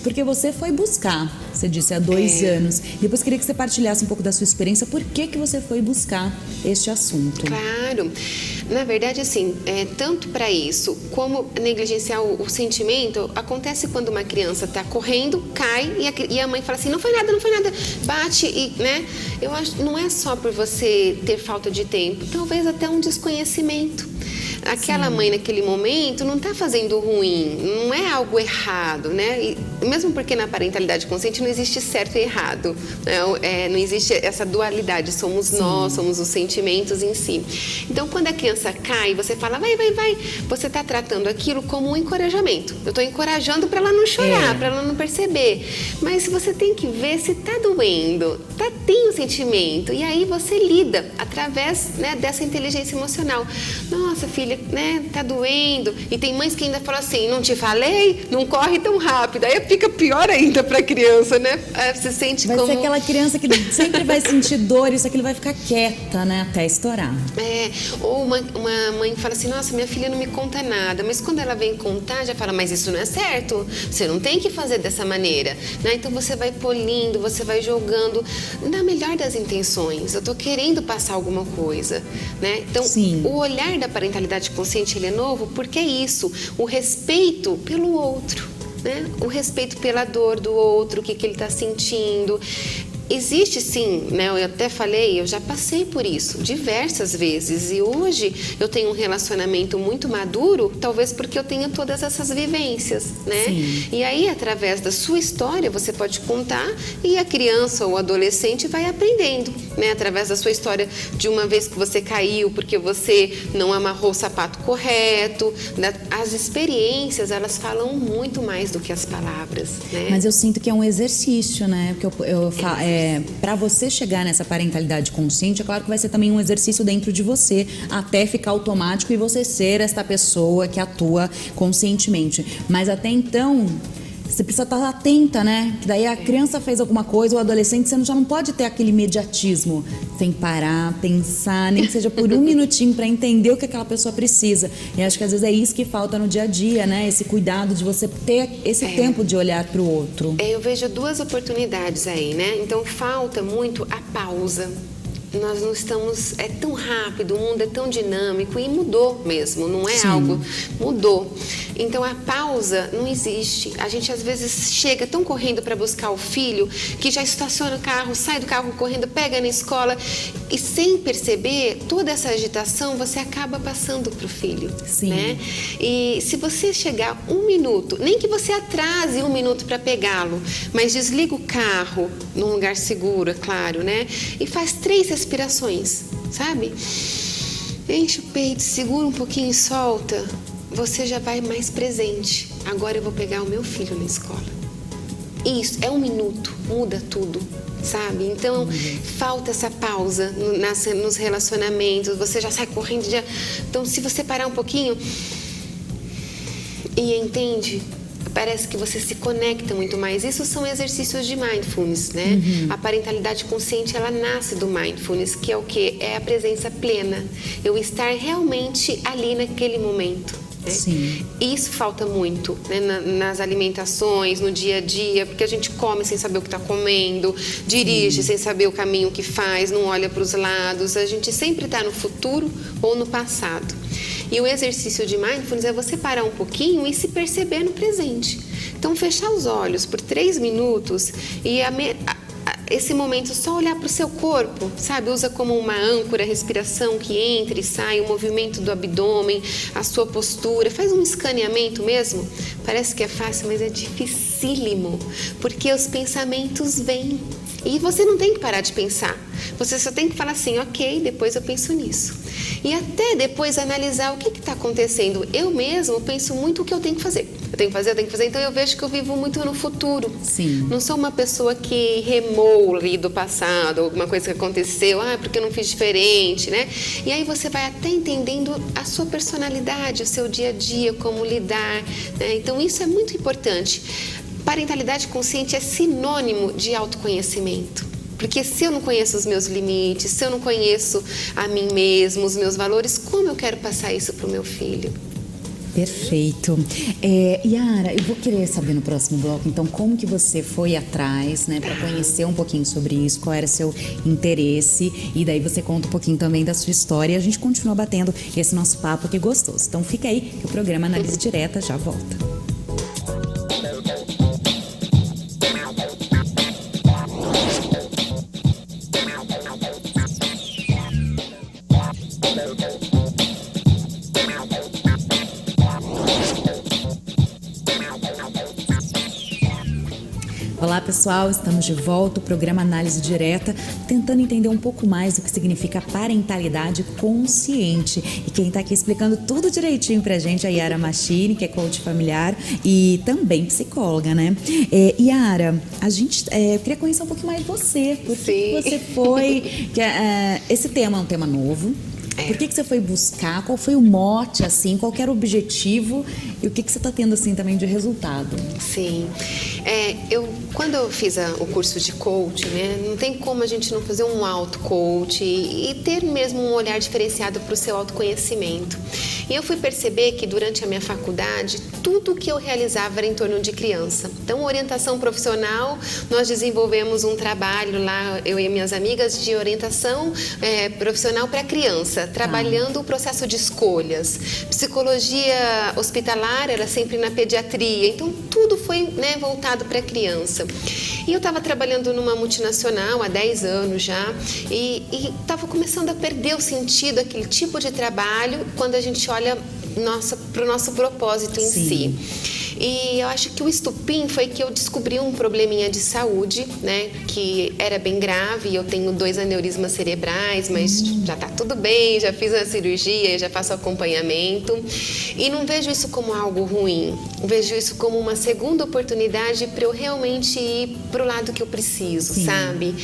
[SPEAKER 1] Porque você foi buscar, você disse, há 2 anos. Depois queria que você partilhasse um pouco da sua experiência, por que você foi buscar este assunto?
[SPEAKER 2] Claro, na verdade, assim, tanto para isso como negligenciar o sentimento, acontece quando uma criança está correndo, cai e a mãe fala assim, não foi nada, bate e, né? Eu acho, não é só por você ter falta de tempo, talvez até um desconhecimento. Aquela mãe naquele momento não está fazendo ruim, não é algo errado, né? E mesmo porque na parentalidade consciente não existe certo e errado, né? Não existe essa dualidade, somos nós, somos os sentimentos em si. Então, quando a criança cai, você fala, vai, você está tratando aquilo como um encorajamento. Eu estou encorajando para ela não chorar, para ela não perceber. Mas você tem que ver se está doendo, tem o sentimento, e aí você lida através, né, dessa inteligência emocional. Nossa, filha, né, tá doendo. E tem mães que ainda falam assim, não te falei? Não corre tão rápido. Aí fica pior ainda pra criança, né? Você sente
[SPEAKER 1] vai ser aquela criança que sempre vai sentir dor, isso aqui ele vai ficar quieta, né, até estourar.
[SPEAKER 2] Ou uma mãe fala assim, nossa, minha filha não me conta nada. Mas quando ela vem contar, já fala, mas isso não é certo. Você não tem que fazer dessa maneira, né? Então você vai polindo, você vai jogando na melhor das intenções. Eu tô querendo passar alguma coisa, né? Então, o olhar da parentalidade consciente, ele é novo porque é isso, o respeito pelo outro, né? O respeito pela dor do outro, o que ele está sentindo. Existe sim, né? Eu até falei, eu já passei por isso diversas vezes e hoje eu tenho um relacionamento muito maduro, talvez porque eu tenha todas essas vivências, né?
[SPEAKER 1] Sim.
[SPEAKER 2] E aí, através da sua história, você pode contar e a criança ou o adolescente vai aprendendo, né? Através da sua história de uma vez que você caiu porque você não amarrou o sapato correto, né? As experiências, elas falam muito mais do que as palavras, né?
[SPEAKER 1] Mas eu sinto que é um exercício, né? Porque eu falo, para você chegar nessa parentalidade consciente, é claro que vai ser também um exercício dentro de você, até ficar automático e você ser esta pessoa que atua conscientemente. Mas até então, você precisa estar atenta, né? Que daí a criança fez alguma coisa, o adolescente, você já não pode ter aquele imediatismo. Tem que parar, pensar, nem que seja por um minutinho para entender o que aquela pessoa precisa. E acho que às vezes é isso que falta no dia a dia, né? Esse cuidado de você ter esse tempo de olhar para o outro.
[SPEAKER 2] Eu vejo duas oportunidades aí, né? Então falta muito a pausa. Nós não estamos, é tão rápido, o mundo é tão dinâmico e mudou mesmo, não é algo, mudou. Então a pausa não existe. A gente às vezes chega tão correndo para buscar o filho que já estaciona o carro, sai do carro correndo, pega na escola e sem perceber toda essa agitação você acaba passando para o filho, né? E se você chegar um minuto, nem que você atrase um minuto para pegá-lo, mas desliga o carro num lugar seguro, é claro, né? E faz 3 respirações, sabe? Enche o peito, segura um pouquinho e solta. Você já vai mais presente. Agora eu vou pegar o meu filho na escola. Isso, é 1 minuto, muda tudo, sabe? Então, falta essa pausa nos relacionamentos. Você já sai correndo. Então, se você parar um pouquinho e entende, parece que você se conecta muito mais. Isso são exercícios de mindfulness, né? A parentalidade consciente, ela nasce do mindfulness, que é o quê? É a presença plena. Eu estar realmente ali naquele momento. Né?
[SPEAKER 1] Sim.
[SPEAKER 2] Isso falta muito, né? nas alimentações, no dia a dia, porque a gente come sem saber o que está comendo, dirige sem saber o caminho que faz, não olha para os lados. A gente sempre está no futuro ou no passado. E o exercício de mindfulness é você parar um pouquinho e se perceber no presente. Então, fechar os olhos por 3 minutos e esse momento só olhar para o seu corpo, sabe? Usa como uma âncora a respiração que entra e sai, o movimento do abdômen, a sua postura. Faz um escaneamento mesmo. Parece que é fácil, mas é dificílimo, porque os pensamentos vêm. E você não tem que parar de pensar. Você só tem que falar assim, ok, depois eu penso nisso. E até depois analisar o que está acontecendo. Eu mesmo penso muito o que eu tenho que fazer. Eu tenho que fazer. Então eu vejo que eu vivo muito no futuro.
[SPEAKER 1] Sim.
[SPEAKER 2] Não sou uma pessoa que remou ali do passado, alguma coisa que aconteceu, porque eu não fiz diferente, né? E aí você vai até entendendo a sua personalidade, o seu dia a dia, como lidar, né? Então isso é muito importante. Parentalidade consciente é sinônimo de autoconhecimento. Porque se eu não conheço os meus limites, se eu não conheço a mim mesmo, os meus valores, como eu quero passar isso para o meu filho?
[SPEAKER 1] Perfeito. Yara, eu vou querer saber no próximo bloco, então, como que você foi atrás, né, para conhecer um pouquinho sobre isso, qual era seu interesse, e daí você conta um pouquinho também da sua história e a gente continua batendo esse nosso papo que é gostoso. Então, fica aí que o programa Análise Direta já volta. Olá pessoal, estamos de volta, o programa Análise Direta, tentando entender um pouco mais o que significa parentalidade consciente. E quem está aqui explicando tudo direitinho pra gente é a Yara Machini, que é coach familiar e também psicóloga, né? Yara, eu queria conhecer um pouco mais de você, por que você foi... esse tema é um tema novo. Por que você foi buscar? Qual foi o mote, assim? Qual era o objetivo? E o que você está tendo, assim, também de resultado?
[SPEAKER 2] Sim. Quando eu fiz o curso de coach, né, não tem como a gente não fazer um auto-coach e ter mesmo um olhar diferenciado para o seu autoconhecimento. E eu fui perceber que durante a minha faculdade, tudo que eu realizava era em torno de criança. Então, orientação profissional, nós desenvolvemos um trabalho lá, eu e minhas amigas, de orientação profissional para criança, trabalhando o processo de escolhas. Psicologia hospitalar era sempre na pediatria, então tudo foi, né, voltado para criança. E eu estava trabalhando numa multinacional há 10 anos já e estava começando a perder o sentido, aquele tipo de trabalho, quando a gente olha para o nosso propósito em si. E eu acho que o estupim foi que eu descobri um probleminha de saúde, né, que era bem grave. Eu tenho 2 aneurismas cerebrais, mas já tá tudo bem, já fiz a cirurgia, já faço acompanhamento. E não vejo isso como algo ruim, vejo isso como uma segunda oportunidade para eu realmente ir pro lado que eu preciso, sabe?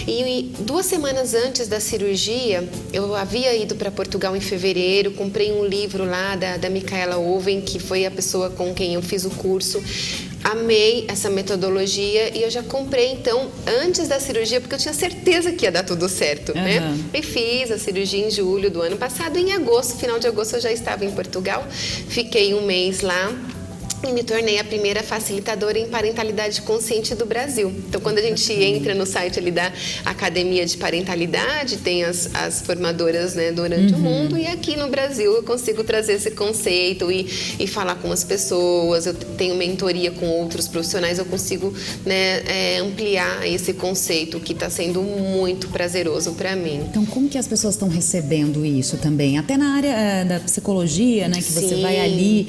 [SPEAKER 2] E 2 semanas antes da cirurgia, eu havia ido para Portugal em fevereiro, comprei um livro lá da Micaela Owen, que foi a pessoa com quem eu fiz o curso. Amei essa metodologia e eu já comprei, então, antes da cirurgia, porque eu tinha certeza que ia dar tudo certo, né? E fiz a cirurgia em julho do ano passado. Em agosto, final de agosto, eu já estava em Portugal. Fiquei um mês lá e me tornei a primeira facilitadora em parentalidade consciente do Brasil. Então, quando a gente entra no site ali da Academia de Parentalidade, tem as formadoras, né, durante o mundo, e aqui no Brasil eu consigo trazer esse conceito e falar com as pessoas. Eu tenho mentoria com outros profissionais, eu consigo, né, ampliar esse conceito, que está sendo muito prazeroso para mim.
[SPEAKER 1] Então, como que as pessoas estão recebendo isso também? Até na área da psicologia, né, que você vai ali,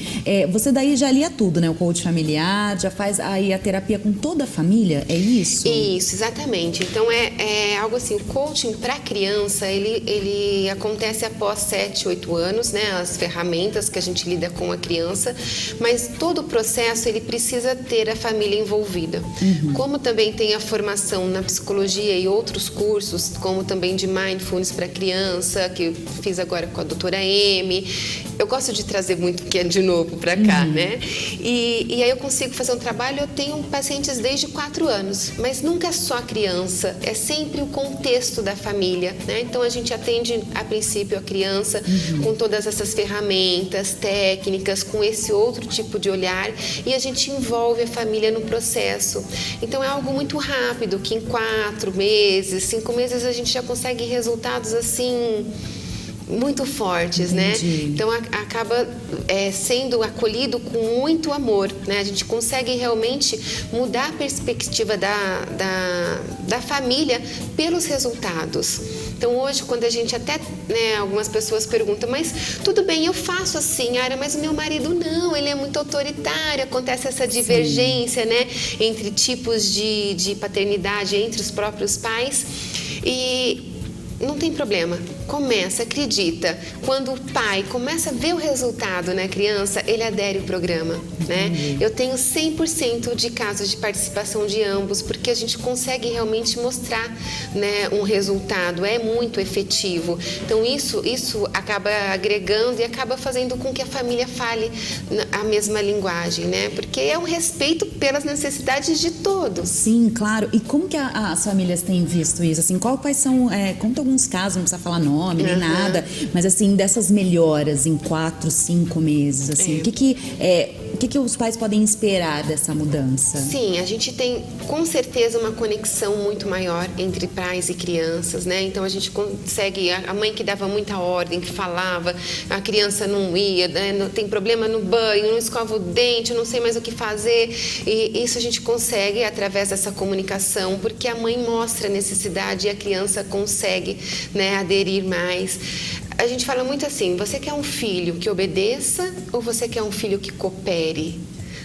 [SPEAKER 1] você daí já alia tudo, né? O coach familiar, já faz aí a terapia com toda a família, é isso?
[SPEAKER 2] Isso, exatamente. Então, é algo assim, o coaching para criança, ele acontece após 7, 8 anos, né? As ferramentas que a gente lida com a criança, mas todo o processo, ele precisa ter a família envolvida. Como também tem a formação na psicologia e outros cursos, como também de mindfulness para criança, que eu fiz agora com a doutora Amy. Eu gosto de trazer muito que é de novo para cá, né? E aí eu consigo fazer um trabalho, eu tenho pacientes desde 4 anos, mas nunca é só a criança, é sempre o contexto da família, né? Então a gente atende a princípio a criança com todas essas ferramentas, técnicas, com esse outro tipo de olhar, e a gente envolve a família no processo. Então é algo muito rápido, que em 4 meses, 5 meses a gente já consegue resultados assim muito fortes, né? Então acaba sendo acolhido com muito amor, né? A gente consegue realmente mudar a perspectiva da família pelos resultados. Então hoje, quando a gente até, né, algumas pessoas perguntam, mas tudo bem, eu faço assim, Ara, mas o meu marido não, ele é muito autoritário, acontece essa divergência, né, entre tipos de paternidade entre os próprios pais, e não tem problema, começa, acredita. Quando o pai começa a ver o resultado na criança, ele adere ao programa, né? Eu tenho 100% de casos de participação de ambos, porque a gente consegue realmente mostrar, né, um resultado, é muito efetivo. Então isso acaba agregando e acaba fazendo com que a família fale a mesma linguagem, né? Porque é um respeito pelas necessidades de todos.
[SPEAKER 1] Sim, claro. E como que as famílias têm visto isso? Assim, quais são, conta alguns casos, não precisa falar nome nem nada, mas assim, dessas melhoras em 4, 5 meses, assim, o que os pais podem esperar dessa mudança?
[SPEAKER 2] Sim, a gente tem com certeza uma conexão muito maior entre pais e crianças, né? Então a gente consegue, a mãe que dava muita ordem, que falava, a criança não ia, né? Tem problema no banho, não escova o dente, não sei mais o que fazer, e isso a gente consegue através dessa comunicação, porque a mãe mostra a necessidade e a criança consegue, né, aderir mais. A gente fala muito assim, você quer um filho que obedeça ou você quer um filho que coopere?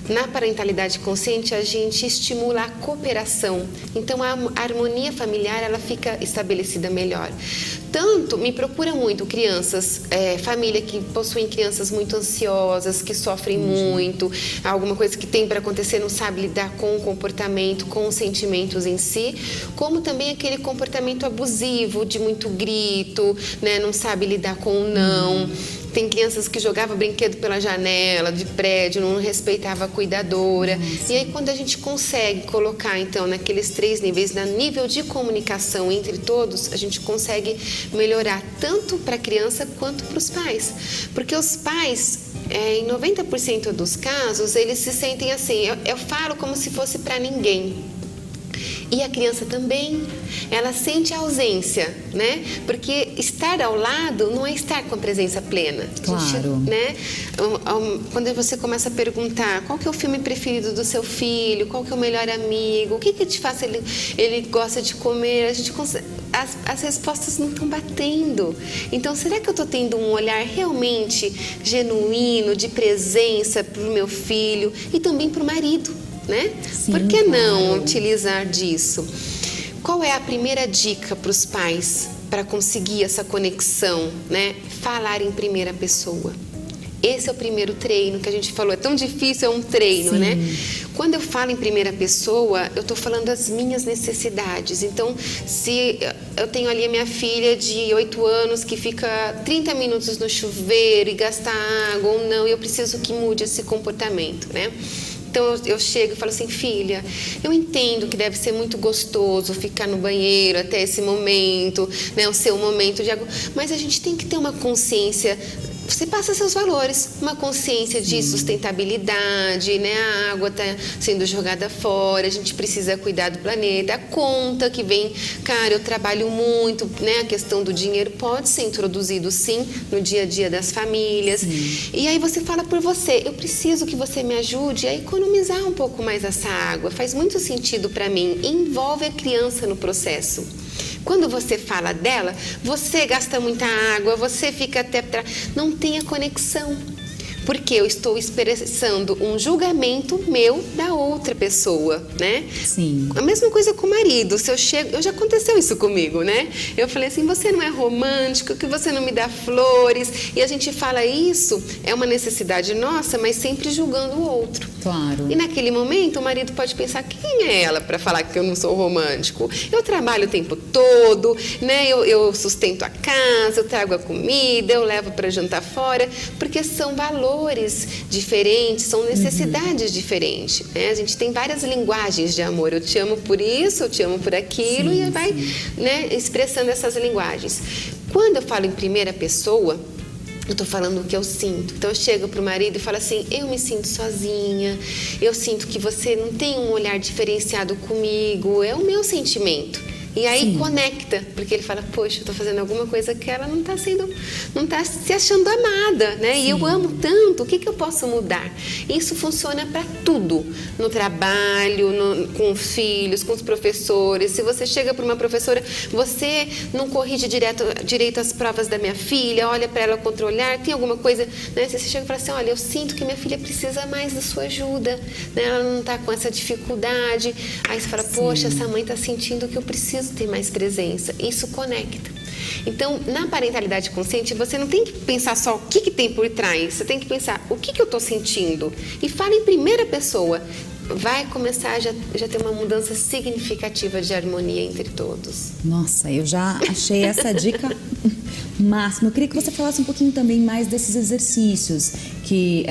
[SPEAKER 2] Na parentalidade consciente, a gente estimula a cooperação. Então, a harmonia familiar, ela fica estabelecida melhor. Tanto, me procura muito crianças, família que possuem crianças muito ansiosas, que sofrem muito, alguma coisa que tem para acontecer, não sabe lidar com o comportamento, com os sentimentos em si, como também aquele comportamento abusivo, de muito grito, né, não sabe lidar com o não. Tem crianças que jogavam brinquedo pela janela, de prédio, não respeitava a cuidadora. E aí, quando a gente consegue colocar, então, naqueles 3 níveis, no nível de comunicação entre todos, a gente consegue melhorar tanto para a criança quanto para os pais. Porque os pais, em 90% dos casos, eles se sentem assim, eu falo como se fosse para ninguém. E a criança também, ela sente a ausência, né? Porque estar ao lado não é estar com a presença plena.
[SPEAKER 1] Claro.
[SPEAKER 2] Né? Quando você começa a perguntar qual que é o filme preferido do seu filho, qual que é o melhor amigo, o que te faz ele gosta de comer, a gente consegue, as respostas não estão batendo. Então, será que eu estou tendo um olhar realmente genuíno, de presença para o meu filho e também para o marido? Né?
[SPEAKER 1] Sim,
[SPEAKER 2] por que não
[SPEAKER 1] claro.
[SPEAKER 2] utilizar disso? Qual é a primeira dica para os pais para conseguir essa conexão, né? Falar em primeira pessoa. Esse é o primeiro treino que a gente falou. É tão difícil, é um treino,
[SPEAKER 1] Sim.
[SPEAKER 2] né? Quando eu falo em primeira pessoa, eu estou falando das minhas necessidades. Então, se eu tenho ali a minha filha de 8 anos que fica 30 minutos no chuveiro e gasta água ou não, eu preciso que mude esse comportamento, né? Então eu chego e falo assim, filha, eu entendo que deve ser muito gostoso ficar no banheiro até esse momento, né, o seu momento de água, mas a gente tem que ter uma consciência. Você passa seus valores, uma consciência de sustentabilidade, né? A água está sendo jogada fora, a gente precisa cuidar do planeta, a conta que vem, cara, eu trabalho muito, né? A questão do dinheiro pode ser introduzido sim no dia a dia das famílias. E aí você fala por você, eu preciso que você me ajude a economizar um pouco mais essa água, faz muito sentido para mim, envolve a criança no processo. Quando você fala dela, você gasta muita água, você fica até... Não tem a conexão. Porque eu estou expressando um julgamento meu da outra pessoa, né?
[SPEAKER 1] Sim.
[SPEAKER 2] A mesma coisa com o marido. Se eu chego, já aconteceu isso comigo, né? Eu falei assim, você não é romântico, que você não me dá flores. E a gente fala isso, é uma necessidade nossa, mas sempre julgando o outro.
[SPEAKER 1] Claro.
[SPEAKER 2] E naquele momento o marido pode pensar, quem é ela para falar que eu não sou romântico? Eu trabalho o tempo todo, né? Eu sustento a casa, eu trago a comida, eu levo para jantar fora, porque são valores diferentes, são necessidades diferentes, né? A gente tem várias linguagens de amor. Eu te amo por isso, eu te amo por aquilo, e vai, né, expressando essas linguagens. Quando eu falo em primeira pessoa, eu estou falando o que eu sinto. Então eu chego para o marido e falo assim, eu me sinto sozinha, eu sinto que você não tem um olhar diferenciado comigo, é o meu sentimento. E aí conecta, porque ele fala, poxa, eu estou fazendo alguma coisa que ela não está se achando amada, né? E eu amo tanto, o que eu posso mudar? Isso funciona para tudo, no trabalho, com os filhos, com os professores. Se você chega para uma professora, você não corrige direito as provas da minha filha, olha para ela contra o olhar, tem alguma coisa, né? Se você chega e fala assim, olha, eu sinto que minha filha precisa mais da sua ajuda, né? Ela não está com essa dificuldade. Aí você fala, poxa, essa mãe está sentindo que eu preciso ter mais presença. Isso conecta. Então, na parentalidade consciente, você não tem que pensar só o que tem por trás, você tem que pensar o que eu estou sentindo. E fala em primeira pessoa. Vai começar já ter uma mudança significativa de harmonia entre todos.
[SPEAKER 1] Nossa, eu já achei essa dica máxima. Eu queria que você falasse um pouquinho também mais desses exercícios que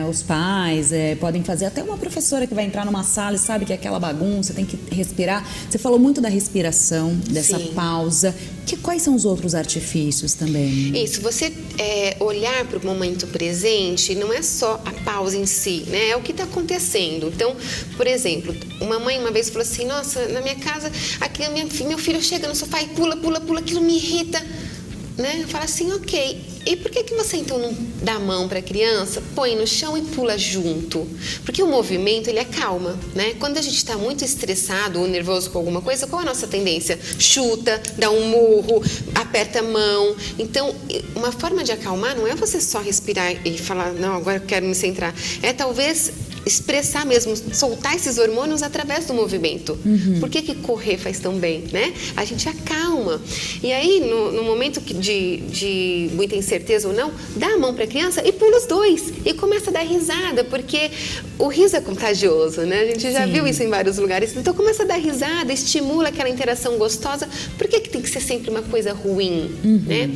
[SPEAKER 1] os pais podem fazer. Até uma professora que vai entrar numa sala e sabe que é aquela bagunça, tem que respirar. Você falou muito da respiração, dessa pausa. Quais são os outros artifícios também?
[SPEAKER 2] Isso, você olhar para o momento presente não é só a pausa em si, né? É o que está acontecendo. Então, por exemplo, uma mãe uma vez falou assim, nossa, na minha casa, aqui meu filho chega no sofá e pula, aquilo me irrita. Né? Fala assim, ok, e por que você então não dá a mão para a criança, põe no chão e pula junto? Porque o movimento, ele acalma, né? Quando a gente está muito estressado ou nervoso com alguma coisa, qual é a nossa tendência? Chuta, dá um murro, aperta a mão. Então, uma forma de acalmar não é você só respirar e falar, não, agora eu quero me centrar. É talvez expressar mesmo, soltar esses hormônios através do movimento. Por que correr faz tão bem, né? A gente acalma. E aí, no momento de muita incerteza ou não, dá a mão para a criança e pula os dois. E começa a dar risada, porque o riso é contagioso, né? A gente já viu isso em vários lugares. Então, começa a dar risada, estimula aquela interação gostosa. Por que tem que ser sempre uma coisa ruim, né?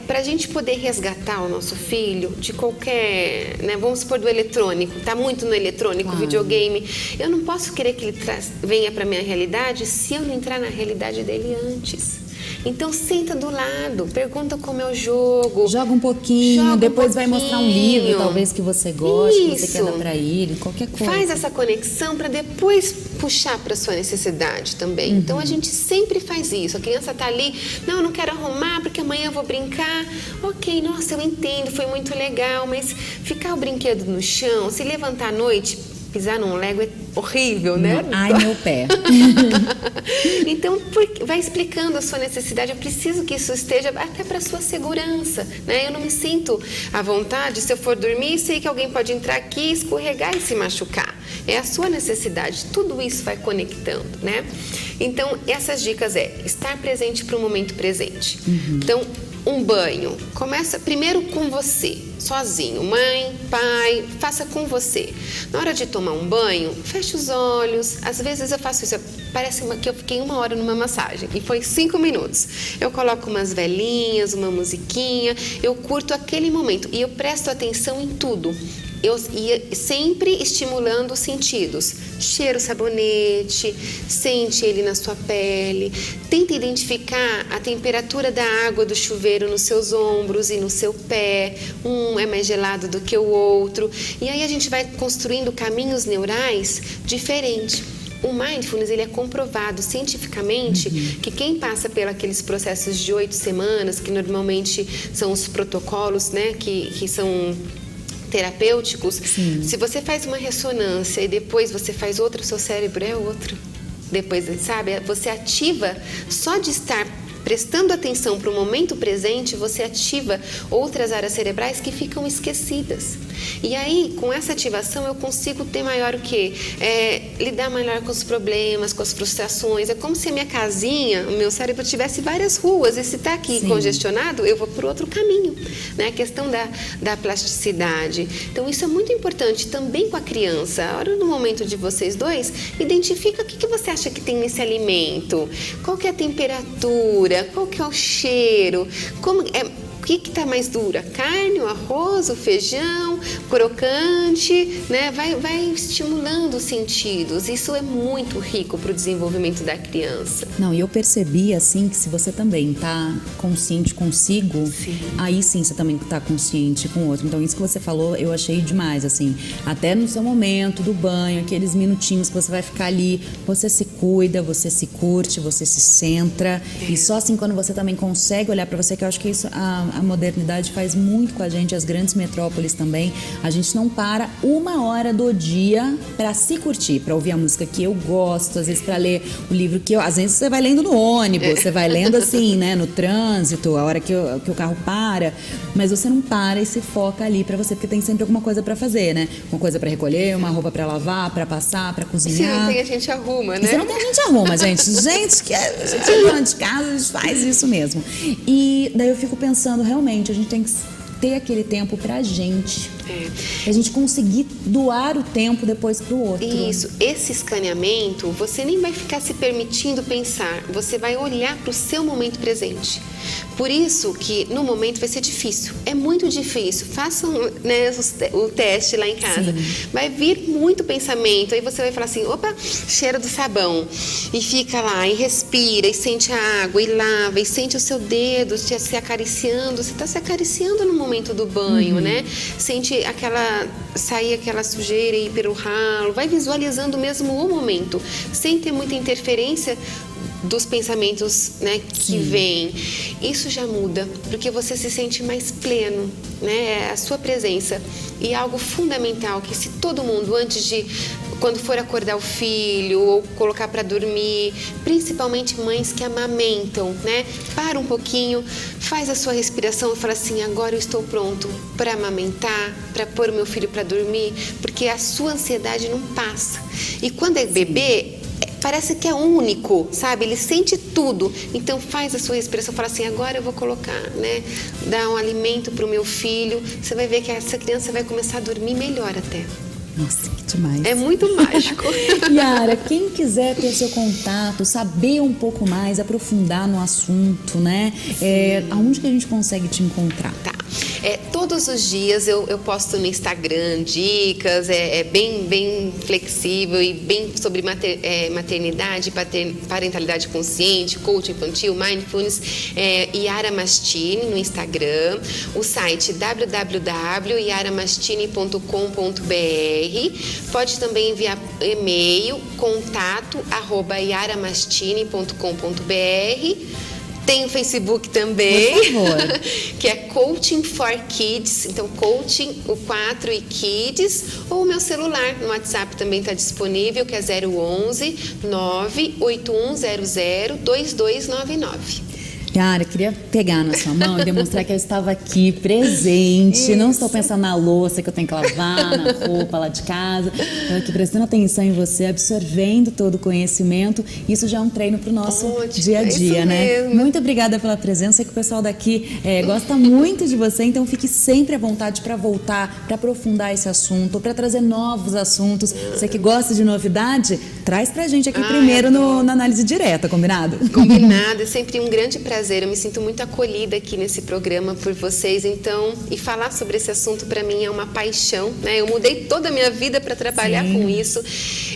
[SPEAKER 2] Para a gente poder resgatar o nosso filho de qualquer, né? Vamos supor do eletrônico, tá muito no eletrônico, videogame. Eu não posso querer que ele venha para minha realidade se eu não entrar na realidade dele antes. Então, senta do lado, pergunta como é o jogo.
[SPEAKER 1] Joga um pouquinho, depois vai mostrar um livro, talvez, que você goste, que você quer dar para ele, qualquer coisa.
[SPEAKER 2] Faz essa conexão para depois puxar para sua necessidade também. Então, a gente sempre faz isso. A criança está ali, não, eu não quero arrumar porque amanhã eu vou brincar. Ok, nossa, eu entendo, foi muito legal, mas ficar o brinquedo no chão, se levantar à noite, pisar num Lego é horrível, né?
[SPEAKER 1] Ai, meu pé.
[SPEAKER 2] Então, vai explicando a sua necessidade. Eu preciso que isso esteja até para a sua segurança, né? Eu não me sinto à vontade se eu for dormir, sei que alguém pode entrar aqui, escorregar e se machucar. É a sua necessidade. Tudo isso vai conectando, né? Então, essas dicas estar presente para o momento presente. Então, um banho. Começa primeiro com você, sozinho. Mãe, pai, faça com você. Na hora de tomar um banho, feche os olhos. Às vezes eu faço isso. Parece que eu fiquei 1 hora numa massagem e foi 5 minutos. Eu coloco umas velinhas, uma musiquinha, eu curto aquele momento e eu presto atenção em tudo. eu ia sempre estimulando os sentidos. Cheira o sabonete, sente ele na sua pele, tenta identificar a temperatura da água do chuveiro nos seus ombros e no seu pé. Um é mais gelado do que o outro. E aí a gente vai construindo caminhos neurais diferentes. O Mindfulness, ele é comprovado cientificamente que quem passa pelos processos de 8 semanas, que normalmente são os protocolos, né, que são terapêuticos, se você faz uma ressonância e depois você faz outra, o seu cérebro é outro. Depois, sabe, você ativa, só de estar prestando atenção para o momento presente, você ativa outras áreas cerebrais que ficam esquecidas. E aí, com essa ativação, eu consigo ter maior o quê? Lidar melhor com os problemas, com as frustrações. É como se a minha casinha, o meu cérebro tivesse várias ruas. E se está aqui congestionado, eu vou por outro caminho. Né? A questão da plasticidade. Então, isso é muito importante também com a criança. A hora do momento de vocês dois, identifica o que você acha que tem nesse alimento. Qual que é a temperatura? Qual que é o cheiro? O que está mais duro? A carne, o arroz, o feijão, crocante, né? Vai estimulando os sentidos. Isso é muito rico para o desenvolvimento da criança.
[SPEAKER 1] Não, e eu percebi, assim, que se você também está consciente consigo, aí sim você também está consciente com o outro. Então, isso que você falou, eu achei demais, assim. Até no seu momento do banho, aqueles minutinhos que você vai ficar ali, você se cuida, você se curte, você se centra. E só assim, quando você também consegue olhar para você, que eu acho que isso... A modernidade faz muito com a gente, as grandes metrópoles também. A gente não para uma hora do dia para se curtir, para ouvir a música que eu gosto, às vezes para ler o livro que eu... Às vezes você vai lendo no ônibus, você vai lendo assim, né, no trânsito, a hora que o carro para, mas você não para e se foca ali para você, porque tem sempre alguma coisa para fazer, né? Uma coisa para recolher, uma roupa para lavar, para passar, para cozinhar.
[SPEAKER 2] Se não tem, a gente arruma, né?
[SPEAKER 1] E se não tem, a gente arruma, gente. Gente que a gente é dona de casa, a gente faz isso mesmo. E daí eu fico pensando, realmente, a gente tem que ter aquele tempo pra gente. A gente conseguir doar o tempo depois pro outro.
[SPEAKER 2] Isso. Esse escaneamento, você nem vai ficar se permitindo pensar. Você vai olhar pro seu momento presente. Por isso que no momento vai ser difícil. É muito difícil. Façam, né, o teste lá em casa. Vai vir muito pensamento. Aí você vai falar assim, opa, cheiro do sabão. E fica lá, e respira, e sente a água, e lava, e sente o seu dedo se acariciando. Você está se acariciando no momento do banho, né? Sente sair aquela sujeira e ir pelo ralo. Vai visualizando mesmo o momento, sem ter muita interferência dos pensamentos, né, que vêm. Isso já muda, porque você se sente mais pleno, né, a sua presença. E algo fundamental, que se todo mundo, antes de, quando for acordar o filho ou colocar para dormir, principalmente mães que amamentam, né, para um pouquinho, faz a sua respiração e fala assim, agora eu estou pronto para amamentar, para pôr o meu filho para dormir, porque a sua ansiedade não passa. E quando é bebê, parece que é único, sabe? Ele sente tudo. Então faz a sua respiração, fala assim, agora eu vou colocar, né? Dar um alimento para o meu filho. Você vai ver que essa criança vai começar a dormir melhor até.
[SPEAKER 1] Nossa, que demais.
[SPEAKER 2] É muito mágico.
[SPEAKER 1] Yara, quem quiser ter seu contato, saber um pouco mais, aprofundar no assunto, né? Aonde que a gente consegue te encontrar?
[SPEAKER 2] Tá. Todos os dias eu posto no Instagram dicas, bem flexível e bem sobre maternidade, parentalidade consciente, coaching infantil, mindfulness, Yara Mastini no Instagram, o site www.yaramastini.com.br, pode também enviar e-mail contato@yaramastini.com.br. Tem o Facebook também,
[SPEAKER 1] por favor,
[SPEAKER 2] que é Coaching for Kids, então Coaching, o 4 e Kids, ou o meu celular no WhatsApp também está disponível, que é 011 98100 2299.
[SPEAKER 1] Yara, queria pegar na sua mão e demonstrar que eu estava aqui presente. Isso. Não estou pensando na louça que eu tenho que lavar, na roupa lá de casa. Estou aqui prestando atenção em você, absorvendo todo o conhecimento. Isso já é um treino para o nosso dia a dia, né?
[SPEAKER 2] Mesmo.
[SPEAKER 1] Muito obrigada pela presença. Sei que o pessoal daqui gosta muito de você, então fique sempre à vontade para voltar, para aprofundar esse assunto, para trazer novos assuntos. Você que gosta de novidade, traz pra gente aqui primeiro na análise direta, combinado?
[SPEAKER 2] Combinado, é sempre um grande prazer. Eu me sinto muito acolhida aqui nesse programa por vocês, então, e falar sobre esse assunto para mim é uma paixão, né? Eu mudei toda a minha vida para trabalhar com isso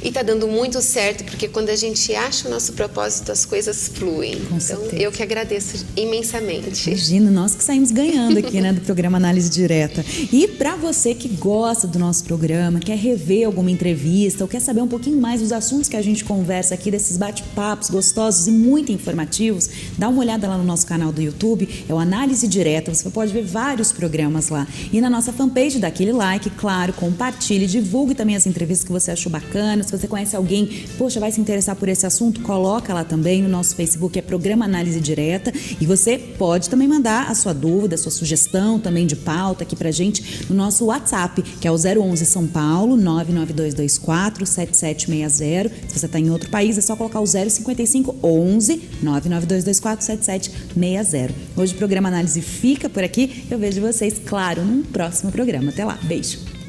[SPEAKER 2] e tá dando muito certo, porque quando a gente acha o nosso propósito, as coisas fluem.
[SPEAKER 1] Com certeza.
[SPEAKER 2] Eu que agradeço imensamente.
[SPEAKER 1] Imagina, nós que saímos ganhando aqui, né, do programa Análise Direta. E para você que gosta do nosso programa, quer rever alguma entrevista ou quer saber um pouquinho mais dos assuntos que a gente conversa aqui, desses bate-papos gostosos e muito informativos, dá uma olhada lá no nosso canal do YouTube, é o Análise Direta, você pode ver vários programas lá. E na nossa fanpage, dá aquele like, claro, compartilhe, divulgue também as entrevistas que você achou bacanas. Se você conhece alguém, poxa, vai se interessar por esse assunto, coloca lá também. No nosso Facebook é Programa Análise Direta. E você pode também mandar a sua dúvida, a sua sugestão também de pauta aqui pra gente no nosso WhatsApp, que é o 011 São Paulo 99224 7760. Se você está em outro país, é só colocar o 055 11 99224 7760. Hoje o programa Análise fica por aqui. Eu vejo vocês, claro, num próximo programa. Até lá. Beijo.